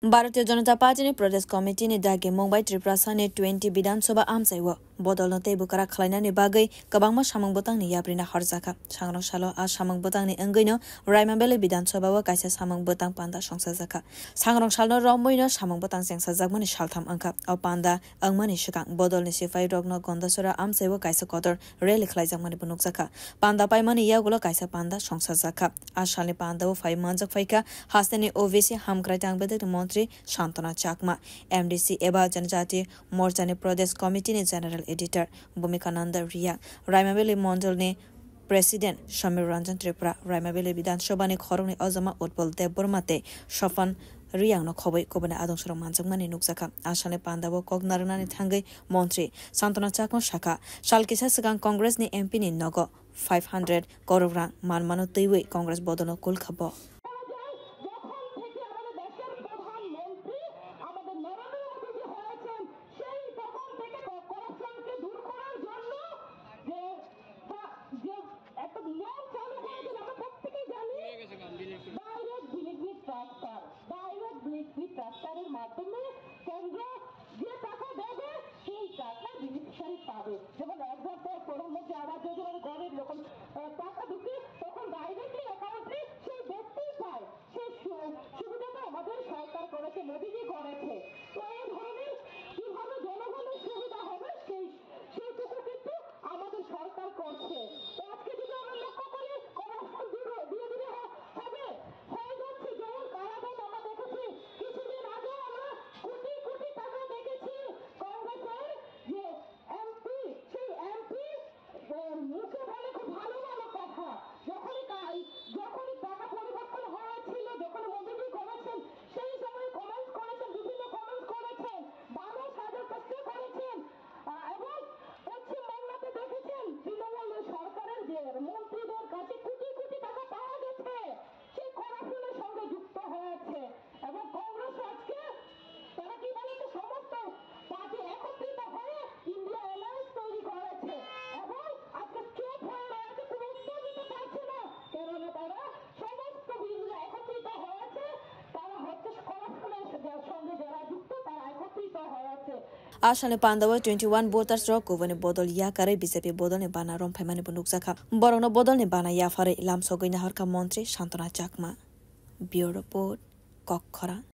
Bharatiya Janata party प्रदेश committee ने दागे मुंबई त्रिपुरा साने 20 विधानसभा आमसाइव बदल तेबु करा खलाइनानि बागै गोबांमा सामंग बोतांनि याब्रिना हरजाखा सांग्रां सालो आ सामंग बोतांनि अंगैनो रायमाबेले विधानसभाव कायसा सामंग बोतां पान्दा संसाजाखा सांग्रां सालनो रमैनो सामंग बोतां जेंसाजाकमानि सालथाम अंखा अ पान्दा अंगमानि सिगां बदलनि सिफाइ रगनो गन्दासरा आमसाइव कायसा कदर रेलि खलाइजाकमानि बुनुकजाखा पान्दा पाइमानि यागुलो कायसा पान्दा संसाजाखा आसालनि पान्दाव फाइ मानजाक फाइका हास्तेनि ओवेसी हामग्राइतां बेदे मंत्री शांतना चाकमा एमडीसी एबा जनजाति मोर्चानि प्रदेश कमिटी जनरल एडिटर भूमिकानंद रिया रायमाबेली मंडल ने प्रेसिडेंट समीर रंजन त्रिपुरा रायमाबेली विधानसभा ने खरंनि अजमा उत्पल देबबर्माते सफन रियांग न खबै कोबना आदंसरं मानजोंमानि नुकजाखा आसाने पान्दाव कक नारनानि थांगै मंत्री शांतना चाकमा शाखा सालकिसा सिगां कांग्रेस नि एमपी नि नग 500 करोड़ रां मानमानो तैवै कांग्रेस बदनो कुल खब ট্রাস্টারের মাধ্যমে কেন্দ্র যে টাকা দেবে সেই টাকা বেনিফিশিয়ারি পাবে যেমন একবার প্রধানমন্ত্রী আবাস যোজনার ঘরে যখন টাকা ঢুকে তখন ডাইরেক্টলি অ্যাকাউন্টে সেই ব্যক্তি পায় সেই সুবিধাটা আমাদের সরকার করেছে মোদীজি করেছে তো এই ধরনের কিভাবে জনগণের সুবিধা হবে সেইটুকু কিন্তু আমাদের সরকার করছে তো আজকে যদি আমরা লক্ষ্য করি করাপশন ধীরে ধীরে হবে হয়ে যাচ্ছে যেমন কারাগার আমরা দেখেছি কিছুদিন আগে আমরা কোটি কোটি টাকা দেখেছি কংগ্রেসের যে এমপি সেই এমপি মুখে বলে খুব ভালো ভালো কথা যখনই টাকা পরিবর্তন হয়েছিল যখন মোদীজি করেছেন সেই সময় কমেন্ট করেছেন বিভিন্ন কমেন্ট করেছেন 12,000 কষ্ট করেছেন এবং পশ্চিমবাংলাতে দেখেছেন তৃণমূল সরকারের যে মন্ত্রীদের কাছে কোটি কোটি টাকা পাওয়া গেছে সেই করাপশনের সঙ্গে যুক্ত হয়েছে এবং কংগ্রেস আজকে তারা কি বলেছে সমস্ত পার্টি একত্রিত হয়ে ইন্ডিয়া অ্যালায়েন্স তৈরি করেছে এবং আজকে চুপ হয়ে রয়েছে কোনো উত্তর দিতে পারছে না কেননা তারা সমস্ত বিরোধীরা একত্রিত হয়েছে তারা হচ্ছে করাপশনের সঙ্গে যারা যুক্ত তারা একত্রিত হয়েছে आसाने पान्दाव 21 voters ro कोवने बदल या करे बीजेपी बदल ने बाना रम फैमाने बुनुकजाखा बरंनो बदल ने बाना या फारे लामसगैना हरका मंत्री शांतना चाकमा ब्यूरो रिपोर्ट कखरा।